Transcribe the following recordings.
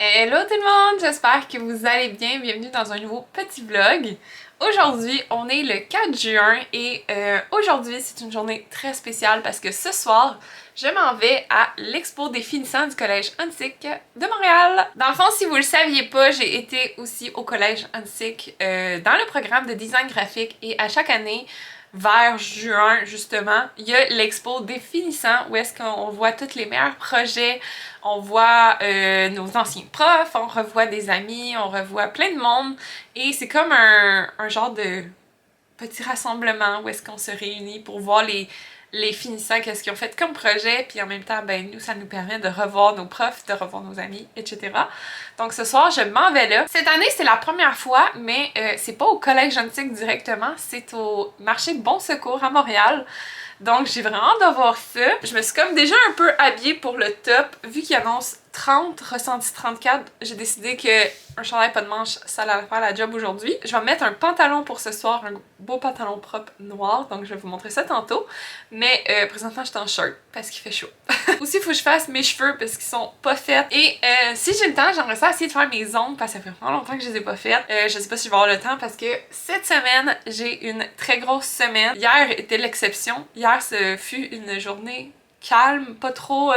Hello tout le monde, j'espère que vous allez bien. Bienvenue dans un nouveau petit vlog. Aujourd'hui, on est le 4 juin et aujourd'hui, c'est une journée très spéciale parce que ce soir, je m'en vais à l'expo des finissants du Collège Huntsic de Montréal. Dans le fond, si vous le saviez pas, j'ai été aussi au Collège Huntsic dans le programme de design graphique et à chaque année, vers juin justement, il y a l'expo des finissants où est-ce qu'on voit tous les meilleurs projets, on voit nos anciens profs, on revoit des amis, on revoit plein de monde et c'est comme un genre de petit rassemblement où est-ce qu'on se réunit pour voir les finissants, qu'est-ce qu'ils ont fait comme projet, puis en même temps, ben nous, ça nous permet de revoir nos profs, de revoir nos amis, etc. Donc ce soir, je m'en vais là. Cette année, c'est la première fois, mais c'est pas au Collège Huntsic directement, c'est au marché de Bon Secours à Montréal. Donc j'ai vraiment hâte de voir ça. Je me suis comme déjà un peu habillée pour le top. Vu qu'il annonce 30, ressenti 34, j'ai décidé que un chandail pas de manche, ça allait faire la job aujourd'hui. Je vais me mettre un pantalon pour ce soir, un beau pantalon propre noir, donc je vais vous montrer ça tantôt. Mais présentement, je suis en shirt parce qu'il fait chaud. Aussi, il faut que je fasse mes cheveux parce qu'ils sont pas faits. Et si j'ai le temps, j'aimerais ça essayer de faire mes ongles parce que ça fait vraiment longtemps que je les ai pas faites. Je sais pas si je vais avoir le temps parce que cette semaine, j'ai une très grosse semaine. Hier était l'exception. Hier, ce fut une journée calme, pas trop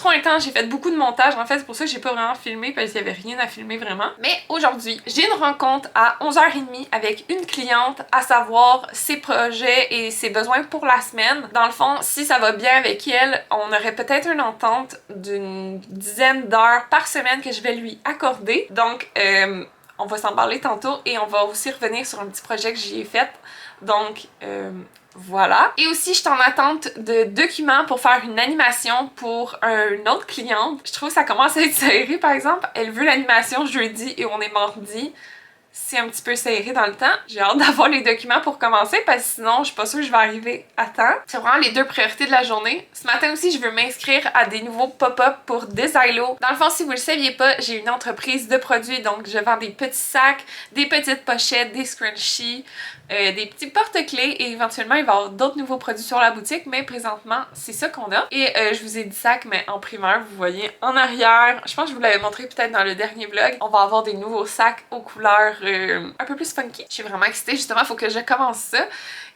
intense. J'ai fait beaucoup de montage. En fait, c'est pour ça que j'ai pas vraiment filmé parce qu'il y avait rien à filmer vraiment. Mais aujourd'hui, j'ai une rencontre à 11h30 avec une cliente à savoir ses projets et ses besoins pour la semaine. Dans le fond, si ça va bien avec elle, on aurait peut-être une entente d'une dizaine d'heures par semaine que je vais lui accorder. Donc, on va s'en parler tantôt et on va aussi revenir sur un petit projet que j'y ai fait. Donc, voilà. Et aussi, je suis en attente de documents pour faire une animation pour une autre cliente. Je trouve que ça commence à être serré, par exemple. Elle veut l'animation jeudi et on est mardi. C'est un petit peu serré dans le temps. J'ai hâte d'avoir les documents pour commencer parce que sinon, je suis pas sûre que je vais arriver à temps. C'est vraiment les deux priorités de la journée. Ce matin aussi, je veux m'inscrire à des nouveaux pop-up pour Desiglo. Dans le fond, si vous le saviez pas, j'ai une entreprise de produits, donc je vends des petits sacs, des petites pochettes, des scrunchies, des petits porte-clés et éventuellement, il va y avoir d'autres nouveaux produits sur la boutique, mais présentement, c'est ça qu'on a. Et je vous ai dit sac, mais en primeur, vous voyez en arrière, je pense que je vous l'avais montré peut-être dans le dernier vlog, on va avoir des nouveaux sacs aux couleurs un peu plus funky. Je suis vraiment excitée, justement, il faut que je commence ça.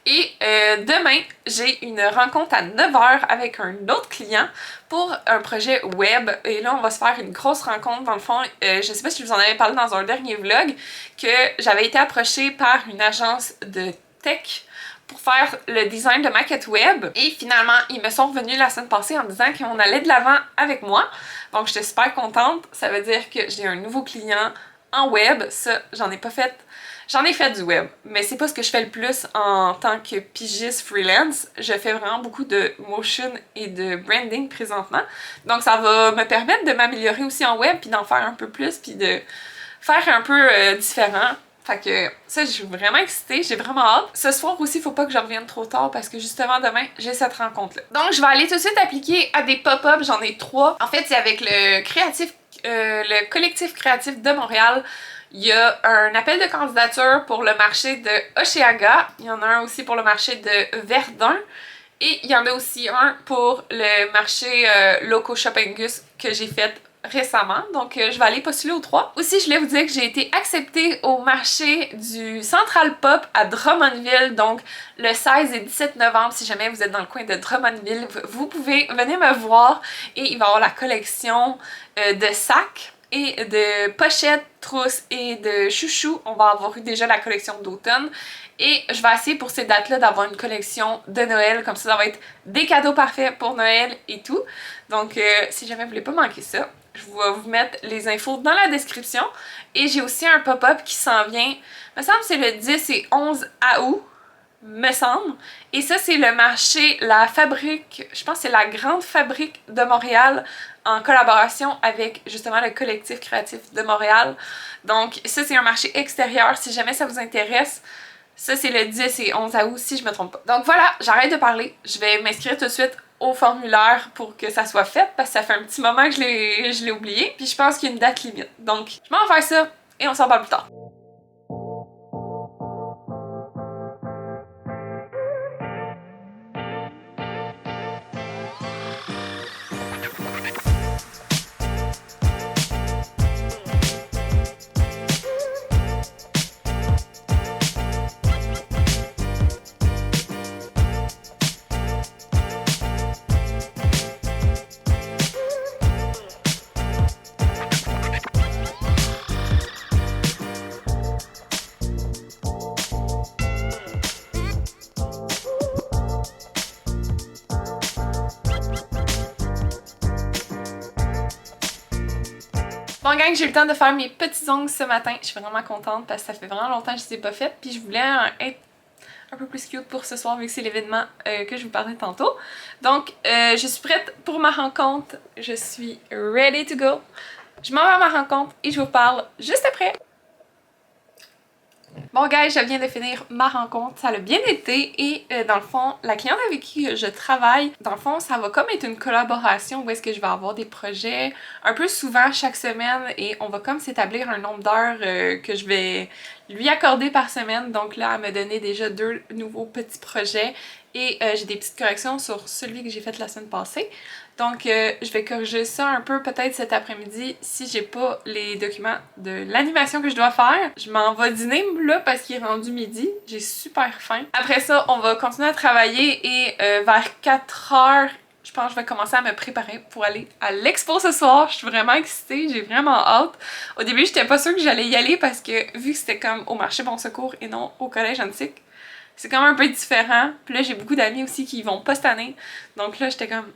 Et demain, j'ai une rencontre à 9h avec un autre client pour un projet web. Et là, on va se faire une grosse rencontre. Dans le fond, je sais pas si je vous en avais parlé dans un dernier vlog, que j'avais été approchée par une agence de tech pour faire le design de maquette web. Et finalement, ils me sont revenus la semaine passée en me disant qu'on allait de l'avant avec moi. Donc, j'étais super contente. Ça veut dire que j'ai un nouveau client en web. Ça, j'en ai pas fait. J'en ai fait du web, mais c'est pas ce que je fais le plus en tant que pigiste freelance. Je fais vraiment beaucoup de motion et de branding présentement. Donc ça va me permettre de m'améliorer aussi en web, puis d'en faire un peu plus, puis de faire un peu différent. Fait que ça, je suis vraiment excitée, j'ai vraiment hâte. Ce soir aussi, faut pas que je revienne trop tard parce que justement demain, j'ai cette rencontre-là. Donc je vais aller tout de suite appliquer à des pop-up, j'en ai 3. En fait, c'est avec le collectif créatif de Montréal. Il y a un appel de candidature pour le marché de Hochelaga. Il y en a un aussi pour le marché de Verdun. Et il y en a aussi un pour le marché Loco Shoppingus que j'ai fait récemment. Donc, je vais aller postuler aux 3. Aussi, je voulais vous dire que j'ai été acceptée au marché du Central Pop à Drummondville. Donc, le 16 et 17 novembre, si jamais vous êtes dans le coin de Drummondville, vous pouvez venir me voir. Et il va y avoir la collection de sacs et de pochettes, trousses et de chouchous. On va avoir eu déjà la collection d'automne. Et je vais essayer pour ces dates-là d'avoir une collection de Noël. Comme ça va être des cadeaux parfaits pour Noël et tout. Donc, si jamais vous voulez pas manquer ça, je vais vous mettre les infos dans la description. Et j'ai aussi un pop-up qui s'en vient. Il me semble que c'est le 10 et 11 août. Me semble. Et ça, c'est le marché, la fabrique, je pense que c'est la Grande Fabrique de Montréal en collaboration avec justement le collectif créatif de Montréal. Donc ça, c'est un marché extérieur si jamais ça vous intéresse. Ça, c'est le 10 et 11 août si je me trompe pas. Donc voilà, j'arrête de parler. Je vais m'inscrire tout de suite au formulaire pour que ça soit fait parce que ça fait un petit moment que je l'ai oublié. Puis je pense qu'il y a une date limite. Donc je m'en vais faire ça et on s'en parle plus tard. Bon gang, j'ai eu le temps de faire mes petits ongles ce matin. Je suis vraiment contente parce que ça fait vraiment longtemps que je ne les ai pas faites. Puis je voulais être un peu plus cute pour ce soir vu que c'est l'événement que je vous parlais tantôt. Donc je suis prête pour ma rencontre. Je suis ready to go. Je m'en vais à ma rencontre et je vous parle juste après. Bon guys, je viens de finir ma rencontre, ça a bien été et dans le fond, la cliente avec qui je travaille, dans le fond, ça va comme être une collaboration où est-ce que je vais avoir des projets un peu souvent chaque semaine et on va comme s'établir un nombre d'heures que je vais lui accorder par semaine. Donc là, elle m'a donné déjà 2 nouveaux petits projets et j'ai des petites corrections sur celui que j'ai fait la semaine passée. Donc je vais corriger ça un peu peut-être cet après-midi si j'ai pas les documents de l'animation que je dois faire. Je m'en vais dîner là parce qu'il est rendu midi, j'ai super faim. Après ça, on va continuer à travailler et vers 4 heures, je pense que je vais commencer à me préparer pour aller à l'expo ce soir. Je suis vraiment excitée, j'ai vraiment hâte. Au début, j'étais pas sûre que j'allais y aller parce que vu que c'était comme au marché Bon Secours et non au collège antique, c'est quand même un peu différent. Puis là, j'ai beaucoup d'amis aussi qui y vont pas cette année. Donc là, j'étais comme,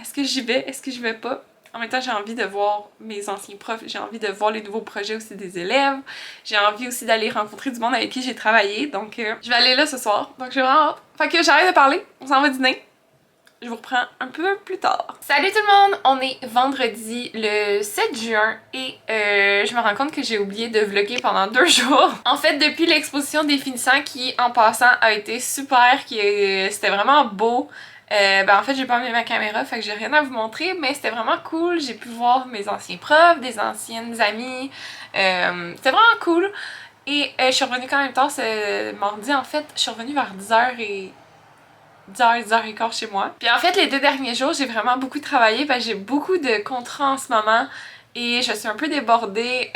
est-ce que j'y vais? Est-ce que j'y vais pas? En même temps, j'ai envie de voir mes anciens profs. J'ai envie de voir les nouveaux projets aussi des élèves. J'ai envie aussi d'aller rencontrer du monde avec qui j'ai travaillé. Donc, je vais aller là ce soir. Donc, j'ai vraiment hâte. Fait que j'arrête de parler. On s'en va dîner. Je vous reprends un peu plus tard. Salut tout le monde! On est vendredi le 7 juin et je me rends compte que j'ai oublié de vlogger pendant 2 jours. En fait, depuis l'exposition des finissants qui, en passant, a été super, c'était vraiment beau. En fait, j'ai pas amené ma caméra, fait que j'ai rien à vous montrer, mais c'était vraiment cool. J'ai pu voir mes anciens profs, des anciennes amies. C'était vraiment cool. Et je suis revenue quand même tard ce mardi. En fait, je suis revenue vers 10h15 chez moi. Puis en fait, les 2 derniers jours, j'ai vraiment beaucoup travaillé parce que j'ai beaucoup de contrats en ce moment et je suis un peu débordée.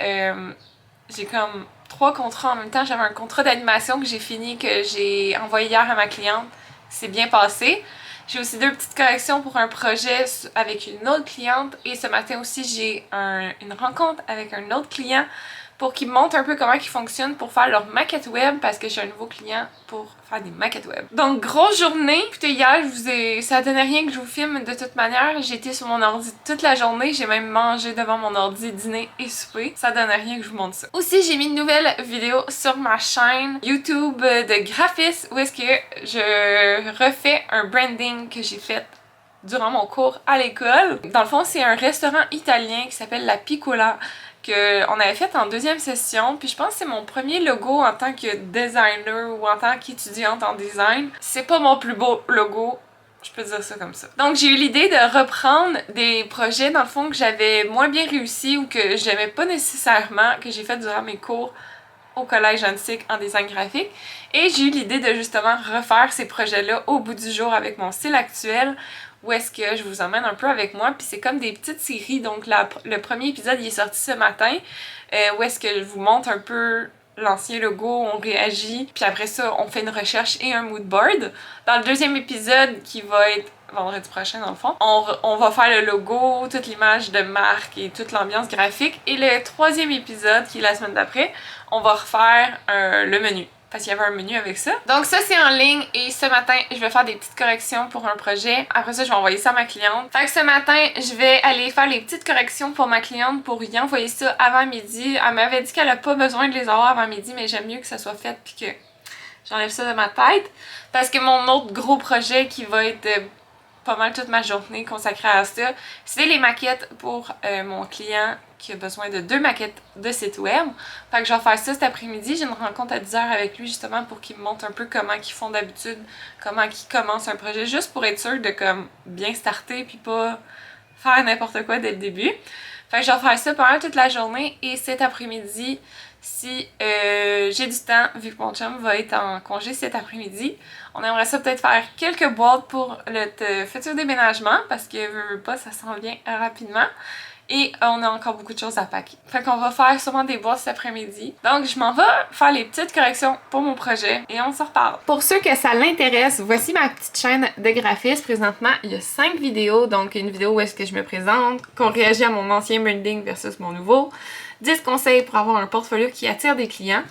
J'ai comme 3 contrats en même temps. J'avais un contrat d'animation que j'ai fini, que j'ai envoyé hier à ma cliente. C'est bien passé. J'ai aussi 2 petites corrections pour un projet avec une autre cliente et ce matin aussi, j'ai une rencontre avec un autre client pour qu'ils me montrent un peu comment ils fonctionnent pour faire leur maquette web parce que j'ai un nouveau client pour faire des maquettes web. Donc grosse journée. Écoutez, hier, ça donnait rien que je vous filme de toute manière. J'ai été sur mon ordi toute la journée. J'ai même mangé devant mon ordi, dîner et souper. Ça donnait rien que je vous montre ça. Aussi, j'ai mis une nouvelle vidéo sur ma chaîne YouTube de graphisme où est-ce que je refais un branding que j'ai fait durant mon cours à l'école. Dans le fond, c'est un restaurant italien qui s'appelle La Piccola qu'on avait fait en 2e session, puis je pense que c'est mon premier logo en tant que designer ou en tant qu'étudiante en design. C'est pas mon plus beau logo, je peux dire ça comme ça. Donc j'ai eu l'idée de reprendre des projets dans le fond que j'avais moins bien réussi ou que j'aimais pas nécessairement, que j'ai fait durant mes cours au collège antique en design graphique, et j'ai eu l'idée de justement refaire ces projets-là au bout du jour avec mon style actuel, où est-ce que je vous emmène un peu avec moi, puis c'est comme des petites séries. Donc le premier épisode il est sorti ce matin, où est-ce que je vous montre un peu l'ancien logo, on réagit, puis après ça on fait une recherche et un mood board. Dans le 2e épisode qui va être vendredi prochain dans le fond, on va faire le logo, toute l'image de marque et toute l'ambiance graphique, et le 3e épisode qui est la semaine d'après, on va refaire le menu. Parce qu'il y avait un menu avec ça. Donc ça c'est en ligne et ce matin je vais faire des petites corrections pour un projet. Après ça je vais envoyer ça à ma cliente. Fait que ce matin je vais aller faire les petites corrections pour ma cliente pour y envoyer ça avant midi. Elle m'avait dit qu'elle a pas besoin de les avoir avant midi, mais j'aime mieux que ça soit fait puis que j'enlève ça de ma tête. Parce que mon autre gros projet qui va être pas mal toute ma journée consacrée à ça, c'est les maquettes pour mon client qui a besoin de 2 maquettes de site web. Fait que je vais faire ça cet après-midi. J'ai une rencontre à 10h avec lui justement pour qu'il me montre un peu comment ils font d'habitude, comment ils commencent un projet, juste pour être sûr de comme bien starter puis pas faire n'importe quoi dès le début. Fait que je vais faire ça pendant toute la journée et cet après-midi, si j'ai du temps, vu que mon chum va être en congé cet après-midi, on aimerait ça peut-être faire quelques boîtes pour le futur déménagement parce que veux pas, ça s'en vient rapidement. Et on a encore beaucoup de choses à packer. Fait qu'on va faire sûrement des boîtes cet après-midi. Donc je m'en vais faire les petites corrections pour mon projet et on se reparle. Pour ceux que ça l'intéresse, voici ma petite chaîne de graphisme. Présentement, il y a 5 vidéos. Donc une vidéo où est-ce que je me présente, qu'on réagit à mon ancien branding versus mon nouveau. 10 conseils pour avoir un portfolio qui attire des clients.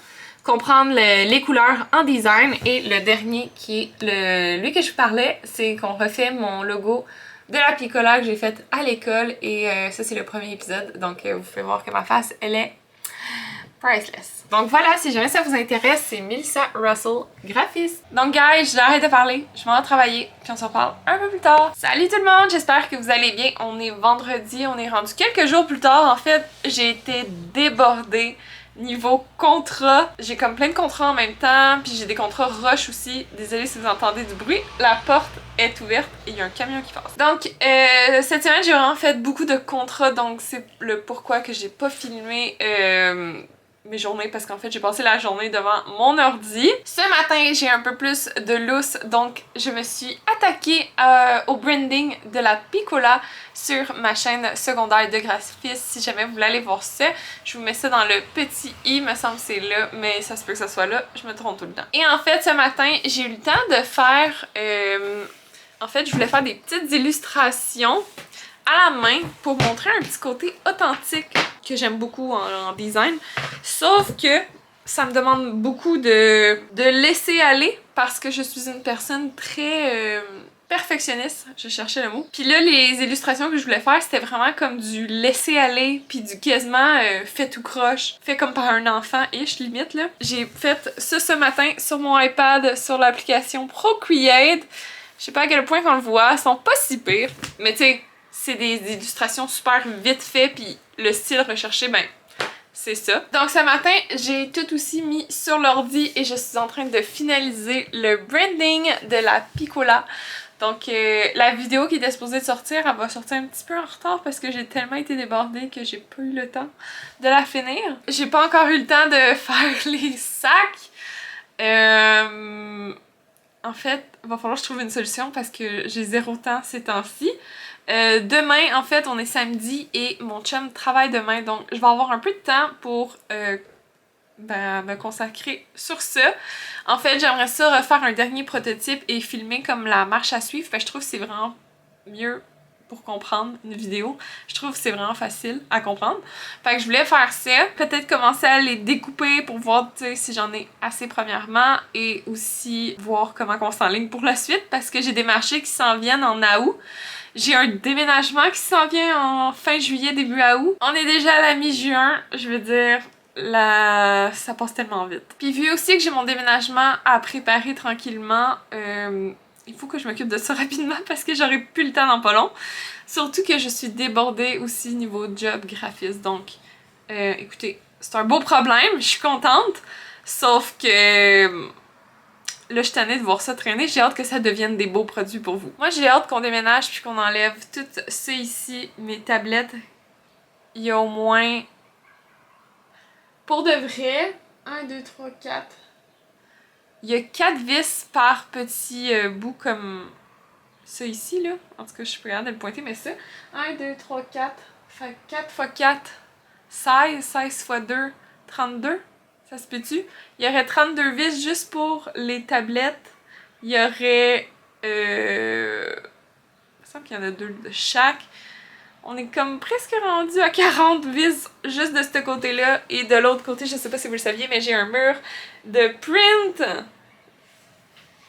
Comprendre les couleurs en design. Et le dernier qui est lui que je vous parlais, c'est qu'on refait mon logo de la piccola que j'ai faite à l'école et ça c'est le premier épisode. Donc vous pouvez voir que ma face, elle est priceless. Donc voilà, si jamais ça vous intéresse, c'est Melissa Russell, graphiste. Donc guys, j'arrête de parler, je m'en vais travailler, puis on se reparle un peu plus tard. Salut tout le monde, j'espère que vous allez bien. On est vendredi, on est rendu quelques jours plus tard. En fait, j'ai été débordée niveau contrat. J'ai comme plein de contrats en même temps, puis j'ai des contrats rush aussi. Désolée si vous entendez du bruit. La porte est ouverte et il y a un camion qui passe. Donc cette semaine, j'ai vraiment fait beaucoup de contrats, donc c'est le pourquoi que j'ai pas filmé mes journées parce qu'en fait j'ai passé la journée devant mon ordi. Ce matin j'ai un peu plus de lousse, donc je me suis attaquée au branding de la piccola sur ma chaîne secondaire de graphiste. Si jamais vous voulez aller voir ça, je vous mets ça dans le petit i, me semble que c'est là, mais ça se peut que ça soit là, je me trompe tout le temps. Et en fait ce matin j'ai eu le temps de faire, en fait je voulais faire des petites illustrations à la main pour montrer un petit côté authentique que j'aime beaucoup en design, sauf que ça me demande beaucoup de laisser aller parce que je suis une personne très perfectionniste, je cherchais le mot. Puis là, les illustrations que je voulais faire, c'était vraiment comme du laisser aller, puis du quasiment fait tout croche, fait comme par un enfant-ish limite là. J'ai fait ça ce matin sur mon iPad, sur l'application Procreate. Je sais pas à quel point qu'on le voit, elles sont pas si pires, mais tu sais, c'est des illustrations super vite fait, puis le style recherché, ben, c'est ça. Donc ce matin, j'ai tout aussi mis sur l'ordi et je suis en train de finaliser le branding de la piccola. Donc la vidéo qui était supposée de sortir, elle va sortir un petit peu en retard parce que j'ai tellement été débordée que j'ai pas eu le temps de la finir. J'ai pas encore eu le temps de faire les sacs. En fait, il va falloir que je trouve une solution parce que j'ai zéro temps ces temps-ci. Demain, en fait, on est samedi et mon chum travaille demain, donc je vais avoir un peu de temps pour me consacrer sur ça. En fait, j'aimerais ça refaire un dernier prototype et filmer comme la marche à suivre, parce que je trouve que c'est vraiment mieux pour comprendre une vidéo. Je trouve que c'est vraiment facile à comprendre. Fait que je voulais faire ça, peut-être commencer à les découper pour voir si j'en ai assez premièrement et aussi voir comment on s'enligne pour la suite parce que j'ai des marchés qui s'en viennent en août. J'ai un déménagement qui s'en vient en fin juillet, début août. On est déjà à la mi-juin, je veux dire, ça passe tellement vite. Puis vu aussi que j'ai mon déménagement à préparer tranquillement, il faut que je m'occupe de ça rapidement parce que j'aurai plus le temps dans pas long. Surtout que je suis débordée aussi niveau job graphiste. Donc, écoutez, c'est un beau problème, je suis contente. Sauf que là, je suis tannée de voir ça traîner. J'ai hâte que ça devienne des beaux produits pour vous. Moi, j'ai hâte qu'on déménage puis qu'on enlève tout ça ici, mes tablettes. Il y a au moins, pour de vrai, 1, 2, 3, 4. Il y a 4 vis par petit bout comme ça ici, là. En tout cas, je suis pas capable de le pointer, mais ça. 1, 2, 3, 4. Fait 4 x 4, 16. 16 x 2, 32. Ça se peut-tu? Il y aurait 32 vis juste pour les tablettes. Il y aurait... il me semble qu'il y en a 2 de chaque. On est comme presque rendu à 40 vis juste de ce côté-là. Et de l'autre côté, je sais pas si vous le saviez, mais j'ai un mur de print.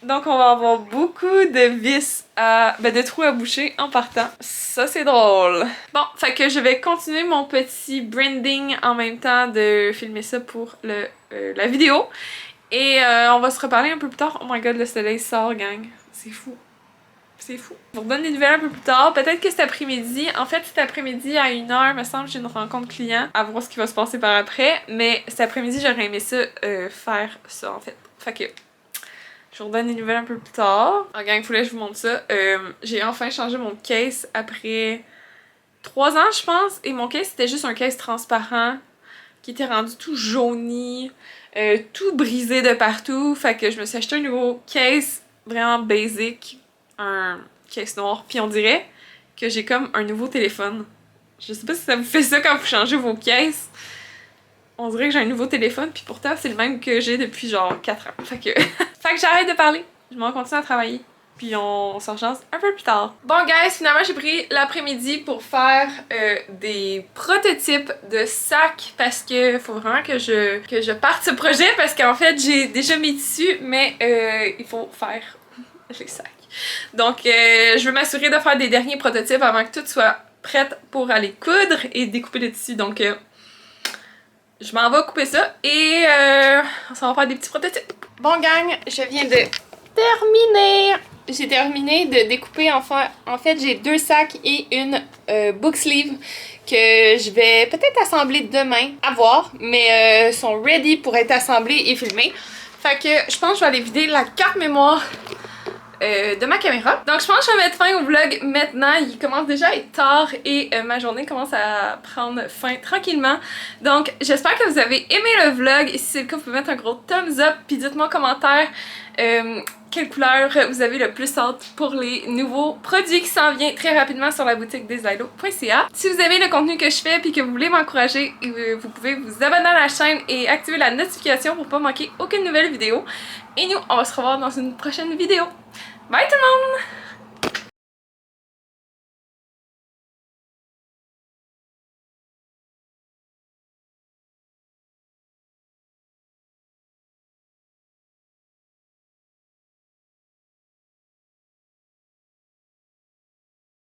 Donc on va avoir beaucoup de vis de trous à boucher en partant. Ça c'est drôle. Bon, fait que je vais continuer mon petit branding en même temps de filmer ça pour la vidéo. Et on va se reparler un peu plus tard. Oh my god, le soleil sort, gang. C'est fou. C'est fou. Je vous redonne des nouvelles un peu plus tard. Peut-être que cet après-midi, en fait cet après-midi à 1h, me semble, j'ai une rencontre client. À voir ce qui va se passer par après. Mais cet après-midi, j'aurais aimé ça, faire ça en fait. Fait que je vous redonne des nouvelles un peu plus tard. En gang, il fallait que je vous montre ça. J'ai enfin changé mon case après 3 ans, je pense. Et mon case, c'était juste un case transparent qui était rendu tout jauni, tout brisé de partout. Fait que je me suis acheté un nouveau case vraiment basic, un case noir. Puis on dirait que j'ai comme un nouveau téléphone. Je sais pas si ça vous fait ça quand vous changez vos cases. On dirait que j'ai un nouveau téléphone, puis pourtant c'est le même que j'ai depuis genre 4 ans. Fait que j'arrête de parler. Je m'en continue à travailler. Puis on s'en change un peu plus tard. Bon guys, finalement j'ai pris l'après-midi pour faire des prototypes de sacs parce que faut vraiment que je parte ce projet parce qu'en fait j'ai déjà mes tissus mais il faut faire les sacs. Donc je veux m'assurer de faire des derniers prototypes avant que tout soit prêt pour aller coudre et découper le tissu. Donc je m'en vais couper ça et on s'en va faire des petits prototypes. Bon gang, je viens de terminer. J'ai terminé de découper enfin. En fait, j'ai 2 sacs et une book sleeve que je vais peut-être assembler demain, à voir, mais sont ready pour être assemblés et filmés. Fait que je pense que je vais aller vider la carte mémoire de ma caméra. Donc je pense que je vais mettre fin au vlog maintenant. Il commence déjà à être tard et ma journée commence à prendre fin tranquillement. Donc j'espère que vous avez aimé le vlog. Et si c'est le cas, vous pouvez mettre un gros thumbs up. Puis dites-moi en commentaire quelle couleur vous avez le plus hâte pour les nouveaux produits qui s'en viennent très rapidement sur la boutique desylo.ca. Si vous aimez le contenu que je fais et que vous voulez m'encourager, vous pouvez vous abonner à la chaîne et activer la notification pour ne pas manquer aucune nouvelle vidéo. Et nous, on va se revoir dans une prochaine vidéo. Bye tout le monde!